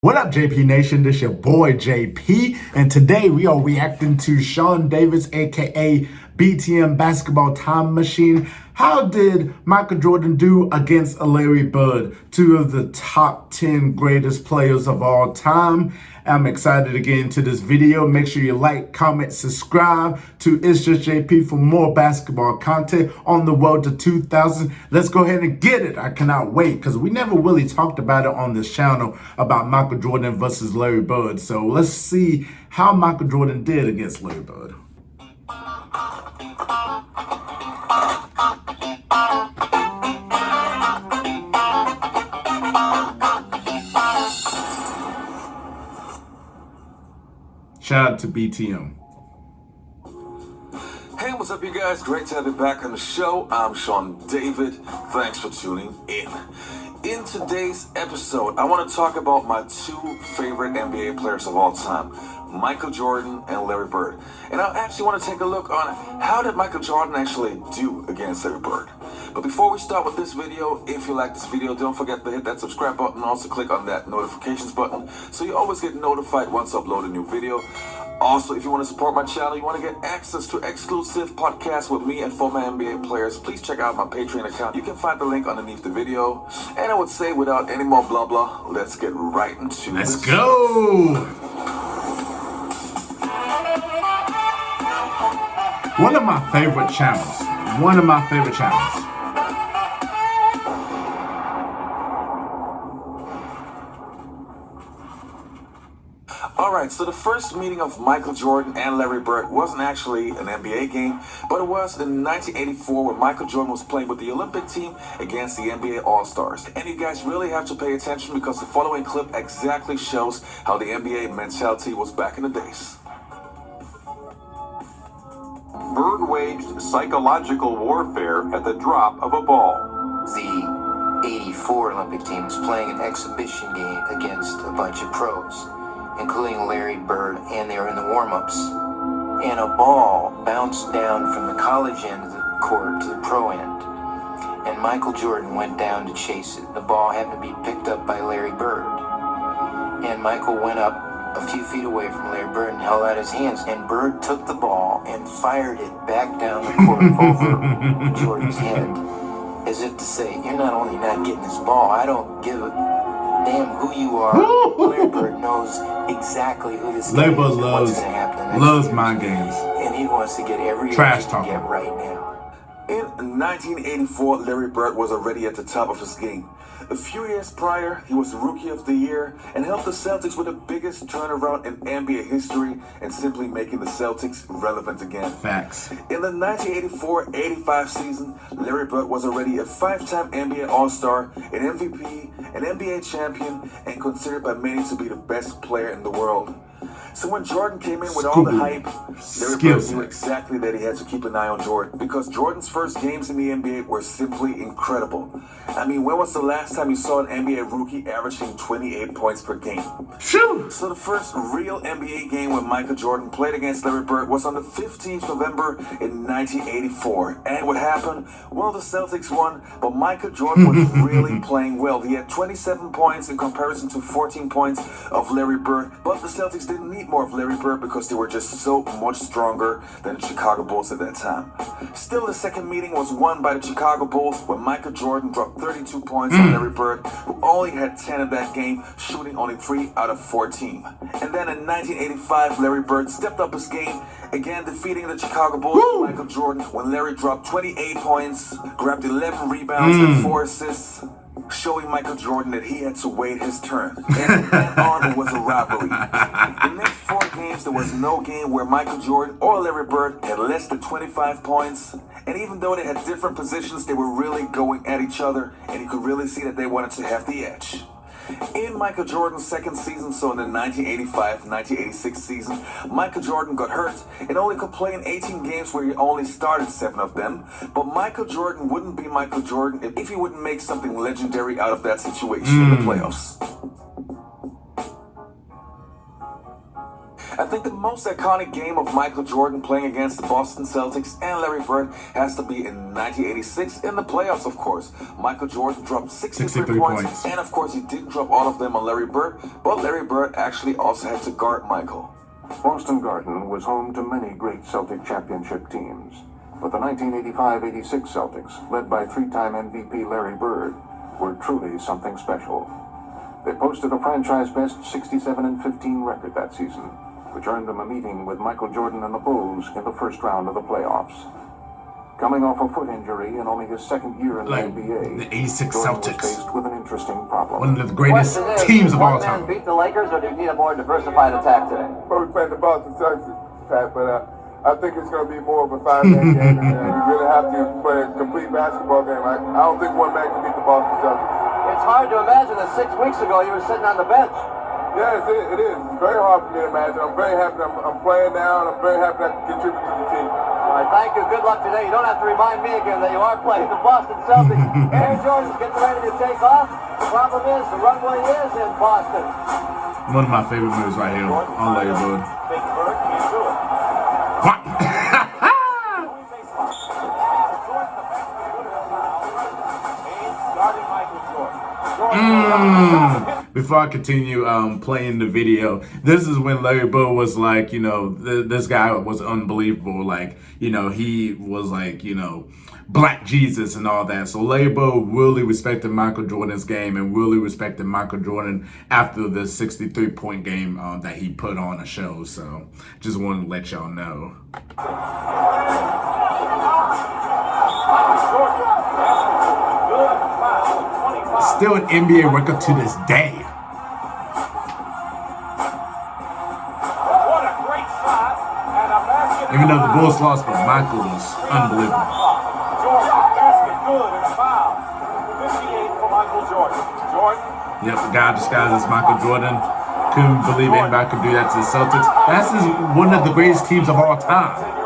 What up, JP Nation? This your boy JP, and today we are reacting to Sean Davis, aka BTM Basketball Time Machine. How did Michael Jordan do against Larry Bird, two of the top 10 greatest players of all time? I'm excited to get into this video. Make sure you like, comment, subscribe to ItzJustJP for more basketball content on the road to 2000. Let's go ahead and get it. I cannot wait because we never really talked about it on this channel about Michael Jordan versus Larry Bird. So let's see how Michael Jordan did against Larry Bird. Shout out to BTM. Hey, what's up, you guys? Great to have you back on the show. I'm Sean David. Thanks for tuning in. In today's episode, I want to talk about my two favorite NBA players of all time, Michael Jordan and Larry Bird. And I actually want to take a look on how did Michael Jordan actually do against Larry Bird. But before we start with this video, if you like this video, don't forget to hit that subscribe button and also click on that notifications button so you always get notified once I upload a new video. Also, if you want to support my channel, you want to get access to exclusive podcasts with me and former NBA players, please check out my Patreon account. You can find the link underneath the video. And I would say, without any more blah blah, let's get right into Let's go! One of my favorite channels. One of my favorite channels. Alright, so the first meeting of Michael Jordan and Larry Bird wasn't actually an NBA game, but it was in 1984 when Michael Jordan was playing with the Olympic team against the NBA All-Stars. And you guys really have to pay attention because the following clip exactly shows how the NBA mentality was back in the days. Bird waged psychological warfare at the drop of a ball. The 84 Olympic team was playing an exhibition game against a bunch of pros, including Larry Bird, and they were in the warm-ups. And a ball bounced down from the college end of the court to the pro end. And Michael Jordan went down to chase it. The ball happened to be picked up by Larry Bird. And Michael went up a few feet away from Larry Bird and held out his hands. And Bird took the ball and fired it back down the court over Jordan's head, as if to say, you're not only not getting this ball, I don't give a damn who you are. Larry Bird knows exactly who this guy is and what's going to happen. Loves mind games. And he wants to get every trash he talk can get right now. In 1984, Larry Bird was already at the top of his game. A few years prior, he was Rookie of the Year and helped the Celtics with the biggest turnaround in NBA history and simply making the Celtics relevant again. Facts. In the 1984-85 season, Larry Bird was already a five-time NBA All-Star, an MVP, an NBA champion, and considered by many to be the best player in the world. So when Jordan came in with all the hype, Larry Bird knew exactly that he had to keep an eye on Jordan because Jordan's first games in the NBA were simply incredible. I mean, when was the last time you saw an NBA rookie averaging 28 points per game? Phew. So the first real NBA game when Michael Jordan played against Larry Bird was on the 15th of November in 1984. And what happened? Well, the Celtics won, but Michael Jordan was really playing well. He had 27 points in comparison to 14 points of Larry Bird, but the Celtics didn't need more of Larry Bird because they were just so much stronger than the Chicago Bulls at that time. Still, the second meeting was won by the Chicago Bulls when Michael Jordan dropped 32 points on Larry Bird, who only had 10 in that game, shooting only 3 out of 14. And then in 1985, Larry Bird stepped up his game, again defeating the Chicago Bulls with Michael Jordan when Larry dropped 28 points, grabbed 11 rebounds and 4 assists, showing Michael Jordan that he had to wait his turn. And from then on, it was a rivalry. The next 4 games, there was no game where Michael Jordan or Larry Bird had less than 25 points. And even though they had different positions, they were really going at each other, and you could really see that they wanted to have the edge. In Michael Jordan's second season, so in the 1985-1986 season, Michael Jordan got hurt and only could play in 18 games where he only started 7 of them. But Michael Jordan wouldn't be Michael Jordan if he wouldn't make something legendary out of that situation in the playoffs. I think the most iconic game of Michael Jordan playing against the Boston Celtics and Larry Bird has to be in 1986 in the playoffs, of course. Michael Jordan dropped 63 points, and of course he didn't drop all of them on Larry Bird, but Larry Bird actually also had to guard Michael. Boston Garden was home to many great Celtic championship teams, but the 1985-86 Celtics, led by three-time MVP Larry Bird, were truly something special. They posted a franchise-best 67-15 record that season, which earned them a meeting with Michael Jordan and the Bulls in the first round of the playoffs. Coming off a foot injury in only his second year in the NBA, the 86 Jordan Celtics was faced with an interesting problem. One of the greatest teams of all time. Beat the Lakers, or do you need a more diversified attack today? Well, we played the Boston Celtics, Pat, but I think it's going to be more of a five-man game, and you really have to play a complete basketball game. I don't think one man can beat the Boston Celtics. It's hard to imagine that 6 weeks ago you were sitting on the bench. Yes, it is. It's very hard for me to imagine. I'm very happy I'm playing now, and I'm very happy I can contribute to the team. All right, thank you. Good luck today. You don't have to remind me again that you are playing the Boston Celtics. Air Jordan's getting ready to take off. The problem is the runway is in Boston. One of my favorite moves right here on Larry Bird. Big Bird can't do it. What? Before I continue playing the video, this is when Larry Bird was like, you know, this guy was unbelievable. Like, you know, he was like, you know, Black Jesus and all that. So Larry Bird really respected Michael Jordan's game and really respected Michael Jordan after the 63-point game that he put on a show. So just wanted to let y'all know. Still an NBA record to this day. Even though the Bulls lost, but Michael was unbelievable. Yep, the guy disguised as Michael Jordan. Couldn't believe anybody could do that to the Celtics. That's one of the greatest teams of all time.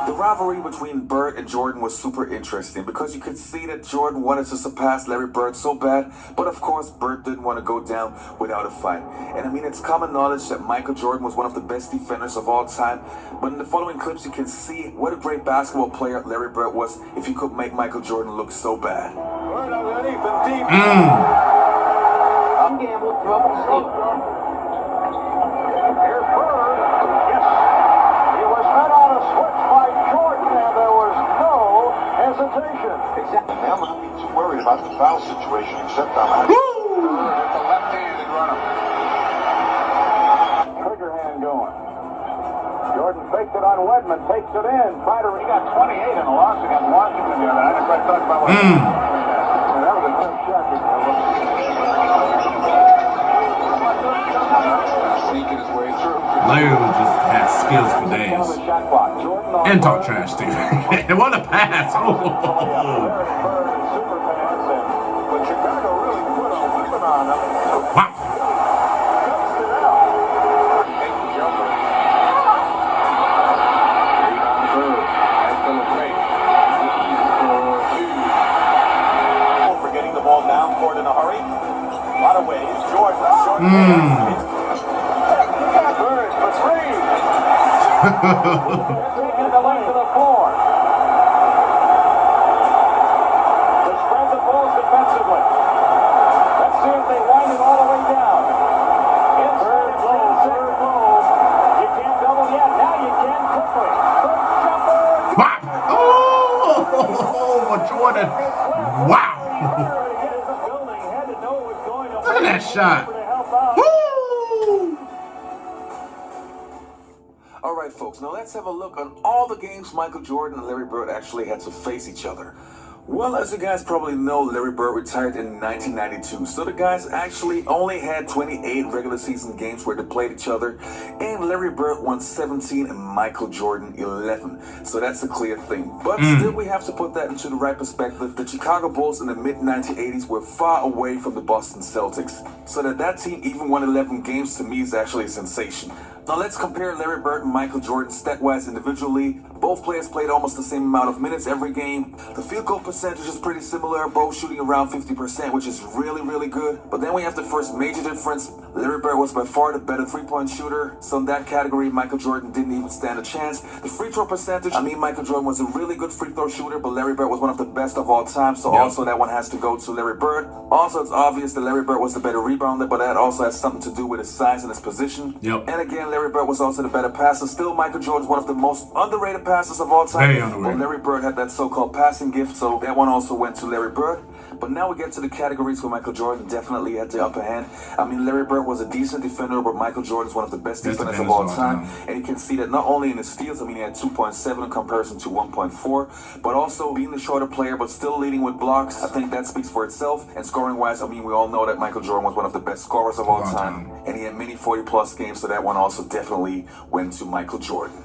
The rivalry between Bird and Jordan was super interesting because you could see that Jordan wanted to surpass Larry Bird so bad, but of course Bird didn't want to go down without a fight. And I mean, it's common knowledge that Michael Jordan was one of the best defenders of all time, but in the following clips you can see what a great basketball player Larry Bird was if he could make Michael Jordan look so bad. Exactly. I'm not too worried about the foul situation, except I'm at the left-handed runner. Trigger hand going. Jordan faked it on Wedman, takes it in. He got 28 in a loss against Washington the other night. I never thought about what that was a tough shot. Sneaking his way through. Larry just has skills for days. And talk trash too. What a pass! Oh. But Chicago really put a weapon on them. Wow. For getting the ball down court in a hurry. A lot of ways. Jordan. Bird for three. Taking the length of the floor. To spread the balls defensively. Let's see if they wind it all the way down. It's Bird low. You can't double yet. Now you can quickly. Bird jumper. Oh, Jordan. Wow. Look at that shot. Woo! All right, folks, now let's have a look on all the games Michael Jordan and Larry Bird actually had to face each other. Well, as you guys probably know, Larry Bird retired in 1992, so the guys actually only had 28 regular season games where they played each other, and Larry Bird won 17 and Michael Jordan 11, so that's a clear thing. But still, we have to put that into the right perspective. The Chicago Bulls in the mid-1980s were far away from the Boston Celtics, so that team even won 11 games to me is actually a sensation. Now let's compare Larry Bird and Michael Jordan stat-wise individually. Both players played almost the same amount of minutes every game. The field goal percentage is pretty similar, both shooting around 50%, which is really, really good. But then we have the first major difference. Larry Bird was by far the better three-point shooter. So in that category, Michael Jordan didn't even stand a chance. The free throw percentage, Michael Jordan was a really good free throw shooter, but Larry Bird was one of the best of all time. So also that one has to go to Larry Bird. Also, it's obvious that Larry Bird was the better rebounder, but that also has something to do with his size and his position. And again, Larry Bird was also the better passer. Still, Michael Jordan is one of the most underrated passers of all time. But Larry Bird had that so-called passing gift, so that one also went to Larry Bird. But now we get to the categories where Michael Jordan definitely had the upper hand. Larry Bird was a decent defender, but Michael Jordan is one of the best defenders of all time. And you can see that not only in his steals, he had 2.7 in comparison to 1.4, but also being the shorter player, but still leading with blocks. I think that speaks for itself. And scoring-wise, we all know that Michael Jordan was one of the best scorers of all time. And he had many 40-plus games, so that one also definitely went to Michael Jordan.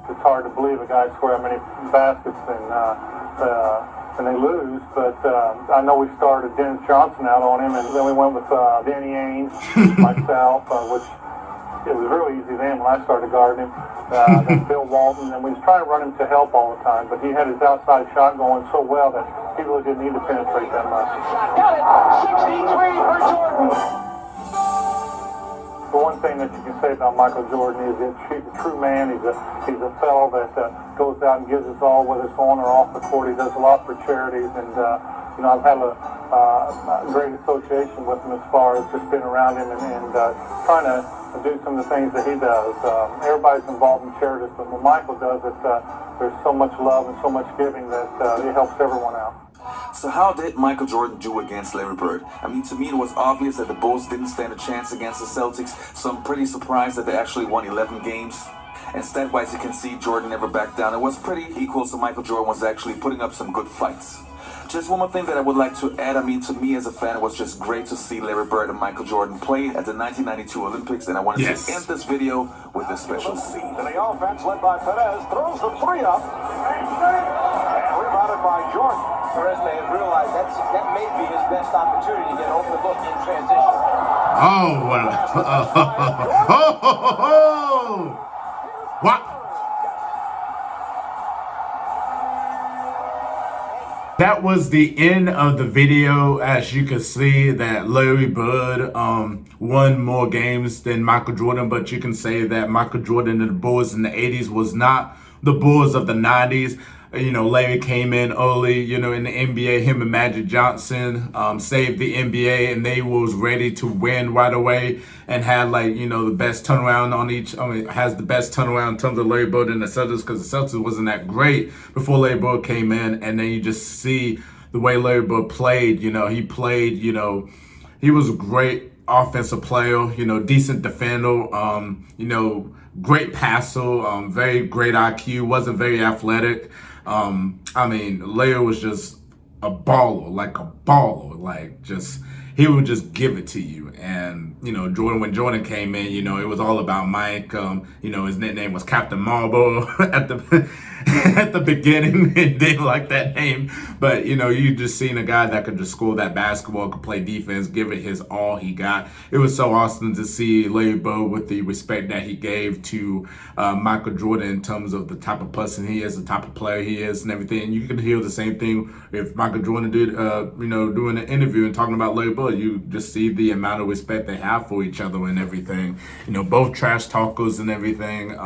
It's hard to believe a guy scored that many baskets and they lose, but I know we started Dennis Johnson out on him, and then we went with Danny Ainge, myself, which it was really easy then when I started guarding him. Then Bill Walton, and we was trying to run him to help all the time, but he had his outside shot going so well that he really didn't need to penetrate that much. Got it! 63 for Jordan! The one thing that you can say about Michael Jordan is that he's a true man. He's a fellow that goes out and gives us all, whether it's on or off the court. He does a lot for charities, and I've had a great association with him as far as just being around him and trying to do some of the things that he does. Everybody's involved in charities, but when Michael does it, there's so much love and so much giving that it helps everyone out. So how did Michael Jordan do against Larry Bird? To me, it was obvious that the Bulls didn't stand a chance against the Celtics, so I'm pretty surprised that they actually won 11 games. And stat-wise, you can see Jordan never backed down. It was pretty equal, so Michael Jordan was actually putting up some good fights. Just one more thing that I would like to add. to me as a fan, it was just great to see Larry Bird and Michael Jordan play at the 1992 Olympics, and I wanted to end this video with a special scene. And the offense led by Perez throws the three up, and rebounded by Jordan. Perez may have realized that may be his best opportunity to get over the look in transition. Oh, wow. What? That was the end of the video. As you can see that Larry Bird won more games than Michael Jordan, but you can say that Michael Jordan and the Bulls in the 80s was not the Bulls of the 90s. Larry came in early, in the NBA. Him and Magic Johnson saved the NBA, and they was ready to win right away and had the best turnaround on each. Has the best turnaround in terms of Larry Bird and the Celtics, because the Celtics wasn't that great before Larry Bird came in. And then you just see the way Larry Bird played. He played. He was a great offensive player. Decent defender. Great passer. Very great IQ. Wasn't very athletic. Larry was just a baller, he would just give it to you. And, Jordan, when Jordan came in, it was all about Mike. His nickname was Captain Marlboro at the beginning. It didn't like that name. But, you just seen a guy that could just score that basketball, could play defense, give it his all he got. It was so awesome to see Larry Bird with the respect that he gave to Michael Jordan in terms of the type of person he is, the type of player he is, and everything. And you could hear the same thing if Michael Jordan did, doing an interview and talking about Larry Bird. You just see the amount of respect they have for each other and everything. Both trash talkers and everything.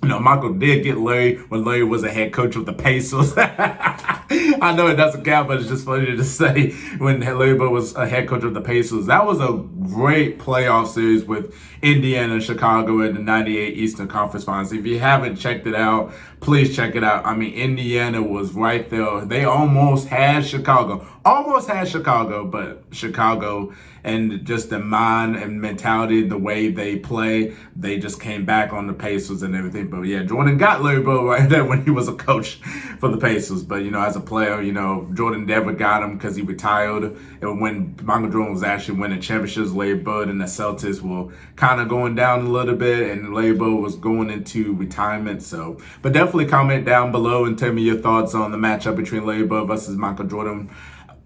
Michael did get Larry when Larry was a head coach of the Pacers. I know it doesn't count, but it's just funny to say when Larry Bird was a head coach of the Pacers. That was a great playoff series with Indiana and Chicago in the 98 Eastern Conference Finals. If you haven't checked it out, please check it out. Indiana was right there. They almost had Chicago, but Chicago and just the mind and mentality, the way they play, they just came back on the Pacers and everything. But yeah, Jordan got Larry Bird right there when he was a coach for the Pacers. But, as a player, Jordan never got him because he retired. And when Michael Jordan was actually winning championships, Larry Bird and the Celtics were kind of going down a little bit, and Larry Bird was going into retirement. So, but definitely comment down below and tell me your thoughts on the matchup between Larry Bird versus Michael Jordan.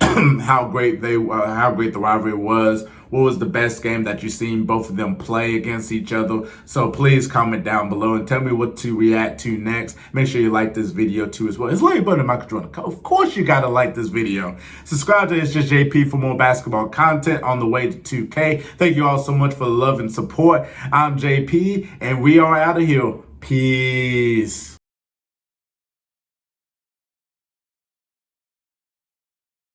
how great the rivalry was. What was the best game that you've seen both of them play against each other? So please comment down below and tell me what to react to next. Make sure you like this video too as well. It's Larry Bird and Michael Jordan. Of course you gotta like this video. Subscribe to ItzJustJP for more basketball content on the way to 2K. Thank you all so much for the love and support. I'm JP and we are out of here. Peace.